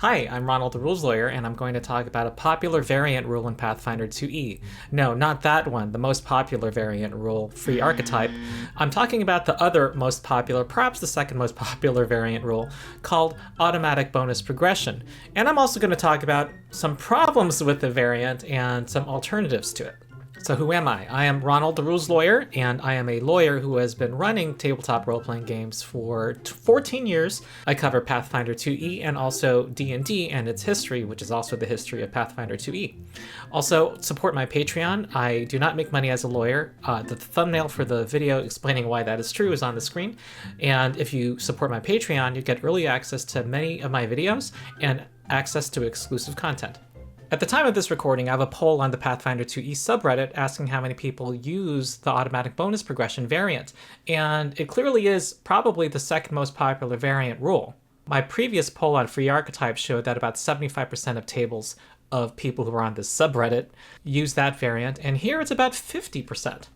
Hi, I'm Ronald the Rules Lawyer, and I'm going to talk about a popular variant rule in Pathfinder 2e. No, not that one, the most popular variant rule, free archetype. I'm talking about the other most popular, perhaps the second most popular variant rule, called automatic bonus progression. And I'm also going to talk about some problems with the variant and some alternatives to it. So who am I? I am Ronald the Rules Lawyer, and I am a lawyer who has been running tabletop role-playing games for 14 years. I cover Pathfinder 2e and also D&D and its history, which is also the history of Pathfinder 2e. Also, support my Patreon. I do not make money as a lawyer. The thumbnail for the video explaining why that is true is on the screen. And if you support my Patreon, you get early access to many of my videos and access to exclusive content. At the time of this recording, I have a poll on the Pathfinder 2e subreddit asking how many people use the automatic bonus progression variant, and it clearly is probably the second most popular variant rule. My previous poll on free archetypes showed that about 75% of tables of people who are on this subreddit use that variant, and here it's about 50%.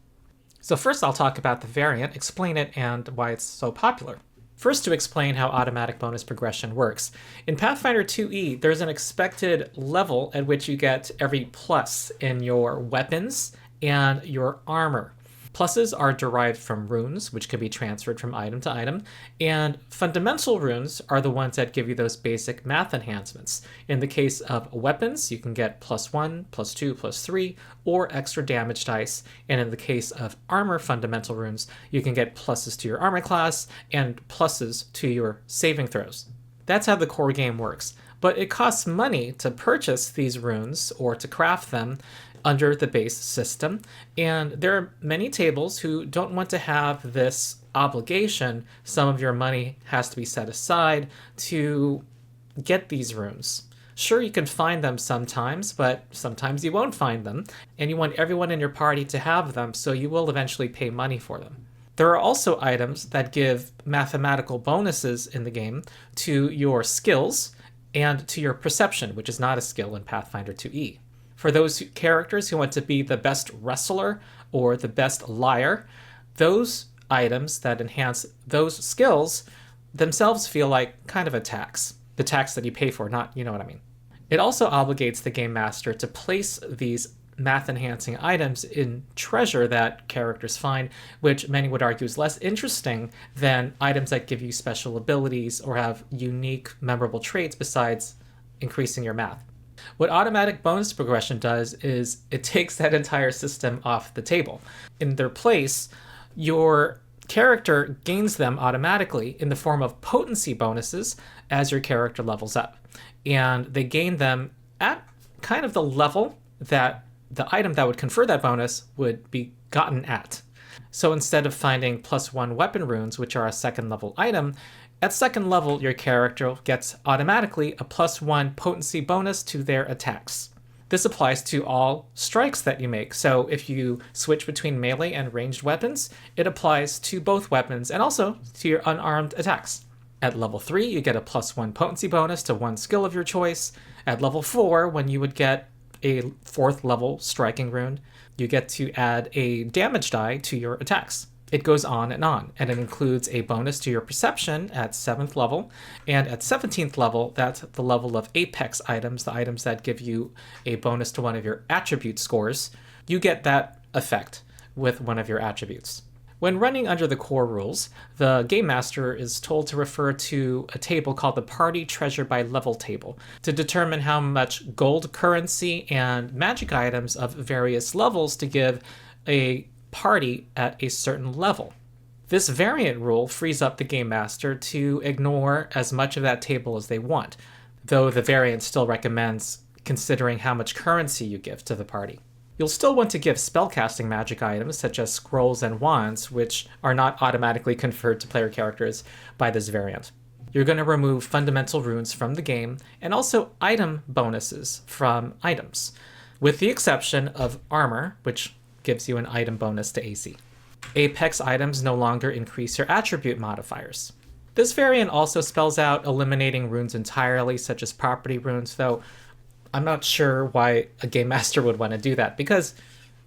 So first I'll talk about the variant, explain it, and why it's so popular. First, to explain how automatic bonus progression works. In Pathfinder 2e, there's an expected level at which you get every plus in your weapons and your armor. Pluses are derived from runes, which can be transferred from item to item, and fundamental runes are the ones that give you those basic math enhancements. In the case of weapons, you can get +1, +2, +3, or extra damage dice, and in the case of armor fundamental runes, you can get pluses to your armor class and pluses to your saving throws. That's how the core game works, but it costs money to purchase these runes or to craft them under the base system, and there are many tables who don't want to have this obligation. Some of your money has to be set aside to get these runes. Sure, you can find them sometimes, but sometimes you won't find them, and you want everyone in your party to have them, so you will eventually pay money for them. There are also items that give mathematical bonuses in the game to your skills and to your perception, which is not a skill in Pathfinder 2e. For those characters who want to be the best wrestler or the best liar, those items that enhance those skills themselves feel like kind of a tax. The tax that you pay for, not, you know what I mean. It also obligates the game master to place these math-enhancing items in treasure that characters find, which many would argue is less interesting than items that give you special abilities or have unique, memorable traits besides increasing your math. What automatic bonus progression does is it takes that entire system off the table. In their place, your character gains them automatically in the form of potency bonuses as your character levels up. And they gain them at kind of the level that the item that would confer that bonus would be gotten at. So instead of finding +1 weapon runes, which are a second level item, at second level, your character gets automatically a +1 potency bonus to their attacks. This applies to all strikes that you make, so if you switch between melee and ranged weapons, it applies to both weapons and also to your unarmed attacks. At level 3, you get a +1 potency bonus to one skill of your choice. At level 4, when you would get a 4th level striking rune, you get to add a damage die to your attacks. It goes on, and it includes a bonus to your perception at 7th level, and at 17th level, that's the level of apex items, the items that give you a bonus to one of your attribute scores. You get that effect with one of your attributes. When running under the core rules, the game master is told to refer to a table called the Party Treasure by Level table to determine how much gold currency and magic items of various levels to give a party at a certain level. This variant rule frees up the game master to ignore as much of that table as they want, though the variant still recommends considering how much currency you give to the party. You'll still want to give spellcasting magic items such as scrolls and wands, which are not automatically conferred to player characters by this variant. You're going to remove fundamental runes from the game and also item bonuses from items, with the exception of armor, which gives you an item bonus to AC. Apex items no longer increase your attribute modifiers. This variant also spells out eliminating runes entirely, such as property runes, though I'm not sure why a game master would want to do that, because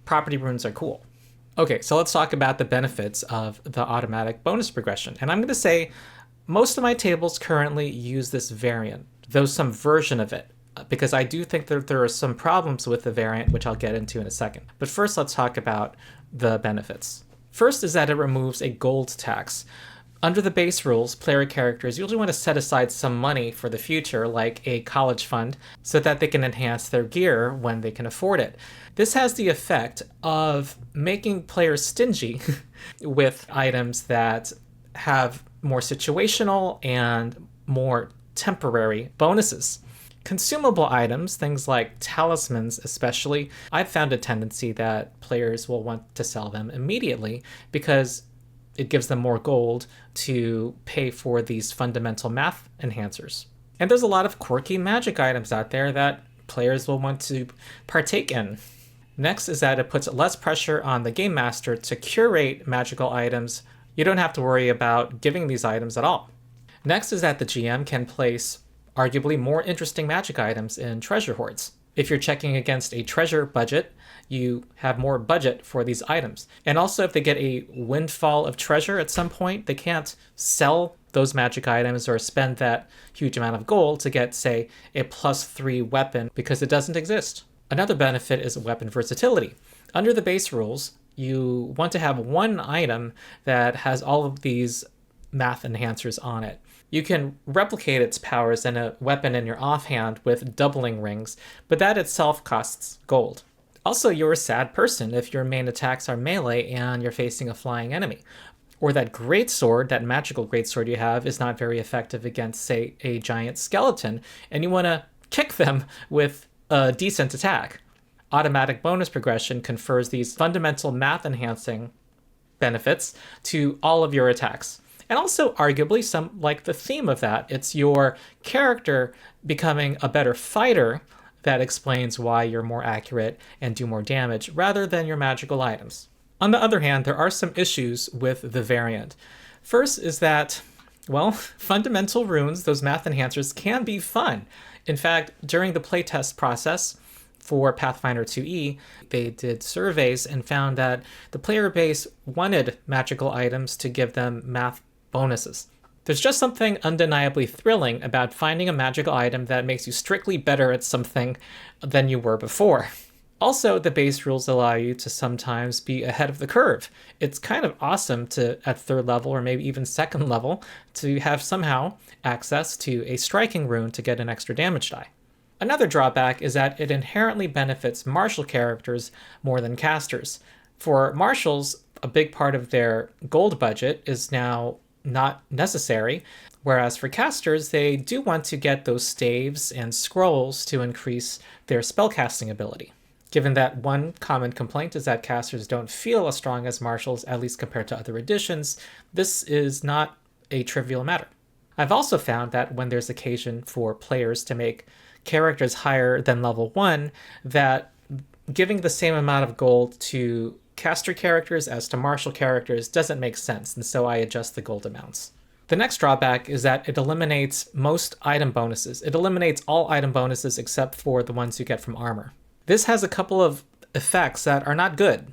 property runes are cool. Okay, so let's talk about the benefits of the automatic bonus progression. And I'm going to say most of my tables currently use this variant. though some version of it, because I do think that there are some problems with the variant, which I'll get into in a second. But first, let's talk about the benefits. First is that it removes a gold tax. Under the base rules, player characters usually want to set aside some money for the future, like a college fund, so that they can enhance their gear when they can afford it. This has the effect of making players stingy with items that have more situational and more temporary bonuses. Consumable items, things like talismans especially, I've found a tendency that players will want to sell them immediately because it gives them more gold to pay for these fundamental math enhancers. And there's a lot of quirky magic items out there that players will want to partake in. Next is that it puts less pressure on the game master to curate magical items. You don't have to worry about giving these items at all. Next is that the GM can place arguably more interesting magic items in treasure hoards. If you're checking against a treasure budget, you have more budget for these items. And also if they get a windfall of treasure at some point, they can't sell those magic items or spend that huge amount of gold to get, say, a +3 weapon because it doesn't exist. Another benefit is weapon versatility. Under the base rules, you want to have one item that has all of these math enhancers on it. You can replicate its powers in a weapon in your offhand with doubling rings, but that itself costs gold. Also, you're a sad person if your main attacks are melee and you're facing a flying enemy. Or that greatsword, that magical greatsword you have, is not very effective against, say, a giant skeleton, and you want to kick them with a decent attack. Automatic bonus progression confers these fundamental math enhancing benefits to all of your attacks. And also, arguably, some like the theme of that, it's your character becoming a better fighter that explains why you're more accurate and do more damage, rather than your magical items. On the other hand, there are some issues with the variant. First is that, well, fundamental runes, those math enhancers, can be fun. In fact, during the playtest process for Pathfinder 2e, they did surveys and found that the player base wanted magical items to give them math bonuses. There's just something undeniably thrilling about finding a magical item that makes you strictly better at something than you were before. Also, the base rules allow you to sometimes be ahead of the curve. It's kind of awesome to, at 3rd level or maybe even 2nd level, to have somehow access to a striking rune to get an extra damage die. Another drawback is that it inherently benefits martial characters more than casters. For martials, a big part of their gold budget is now not necessary, whereas for casters, they do want to get those staves and scrolls to increase their spellcasting ability. Given that one common complaint is that casters don't feel as strong as martials, at least compared to other editions, this is not a trivial matter. I've also found that when there's occasion for players to make characters higher than level 1, that giving the same amount of gold to caster characters as to martial characters doesn't make sense, and so I adjust the gold amounts. The next drawback is that it eliminates most item bonuses. It eliminates all item bonuses except for the ones you get from armor. This has a couple of effects that are not good.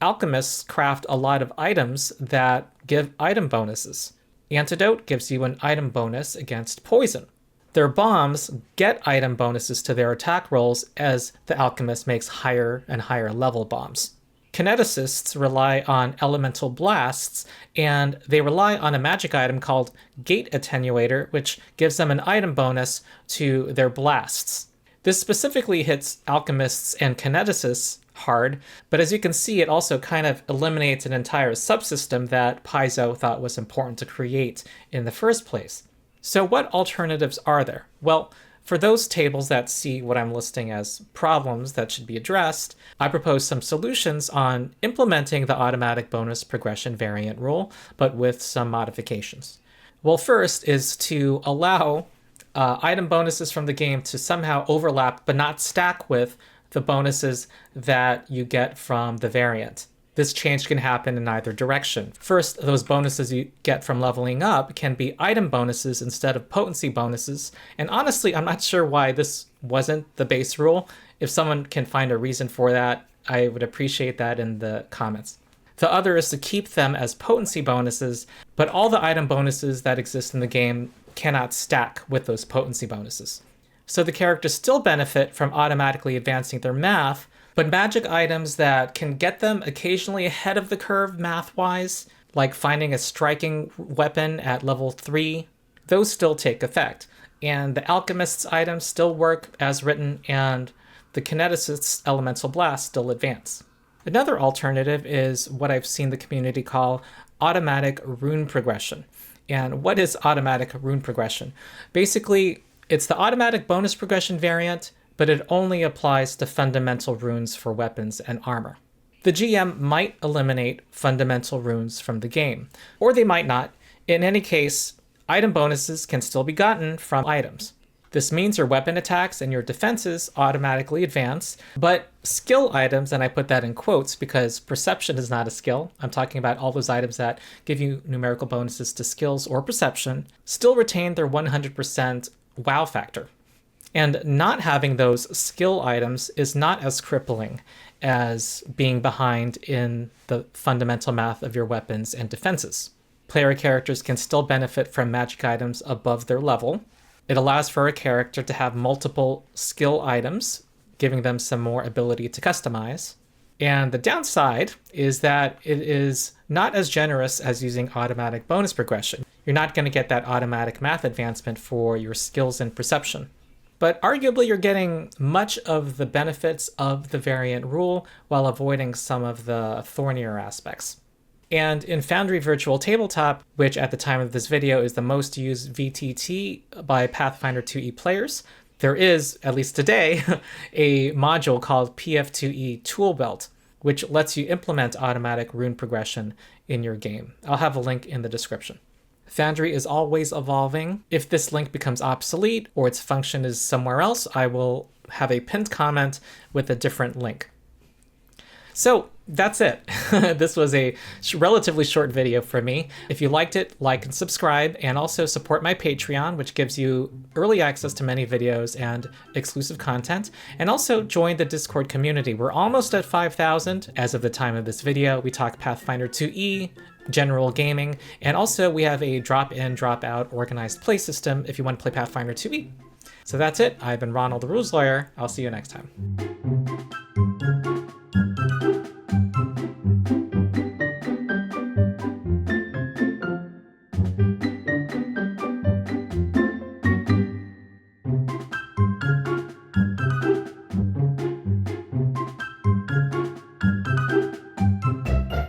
Alchemists craft a lot of items that give item bonuses. Antidote gives you an item bonus against poison. Their bombs get item bonuses to their attack rolls as the alchemist makes higher and higher level bombs. Kineticists rely on elemental blasts, and they rely on a magic item called Gate Attenuator, which gives them an item bonus to their blasts. This specifically hits alchemists and kineticists hard, but as you can see, it also kind of eliminates an entire subsystem that Paizo thought was important to create in the first place. So what alternatives are there? Well, for those tables that see what I'm listing as problems that should be addressed, I propose some solutions on implementing the automatic bonus progression variant rule, but with some modifications. Well, first is to allow item bonuses from the game to somehow overlap but not stack with the bonuses that you get from the variant. This change can happen in either direction. First, those bonuses you get from leveling up can be item bonuses instead of potency bonuses. And honestly, I'm not sure why this wasn't the base rule. If someone can find a reason for that, I would appreciate that in the comments. The other is to keep them as potency bonuses, but all the item bonuses that exist in the game cannot stack with those potency bonuses. So the characters still benefit from automatically advancing their math, but magic items that can get them occasionally ahead of the curve math-wise, like finding a striking weapon at level 3, those still take effect. And the alchemist's items still work as written, and the kineticist's elemental blast still advance. Another alternative is what I've seen the community call automatic rune progression. And what is automatic rune progression? Basically, it's the automatic bonus progression variant, but it only applies to fundamental runes for weapons and armor. The GM might eliminate fundamental runes from the game, or they might not. In any case, item bonuses can still be gotten from items. This means your weapon attacks and your defenses automatically advance, but skill items, and I put that in quotes because perception is not a skill, I'm talking about all those items that give you numerical bonuses to skills or perception, still retain their 100% wow factor. And not having those skill items is not as crippling as being behind in the fundamental math of your weapons and defenses. Player characters can still benefit from magic items above their level. It allows for a character to have multiple skill items, giving them some more ability to customize. And the downside is that it is not as generous as using automatic bonus progression. You're not going to get that automatic math advancement for your skills and perception. But arguably you're getting much of the benefits of the variant rule while avoiding some of the thornier aspects. And in Foundry Virtual Tabletop, which at the time of this video is the most used VTT by Pathfinder 2e players, there is, at least today, a module called PF2e Tool Belt, which lets you implement automatic rune progression in your game. I'll have a link in the description. Foundry is always evolving. If this link becomes obsolete or its function is somewhere else, I will have a pinned comment with a different link. So that's it. This was a relatively short video for me. If you liked it, like and subscribe, and also support my Patreon, which gives you early access to many videos and exclusive content, and also join the Discord community. We're almost at 5,000 as of the time of this video. We talk Pathfinder 2e, general gaming, and also we have a drop-in, drop-out organized play system if you want to play Pathfinder 2e. So that's it. I've been Ronald the Rules Lawyer. I'll see you next time.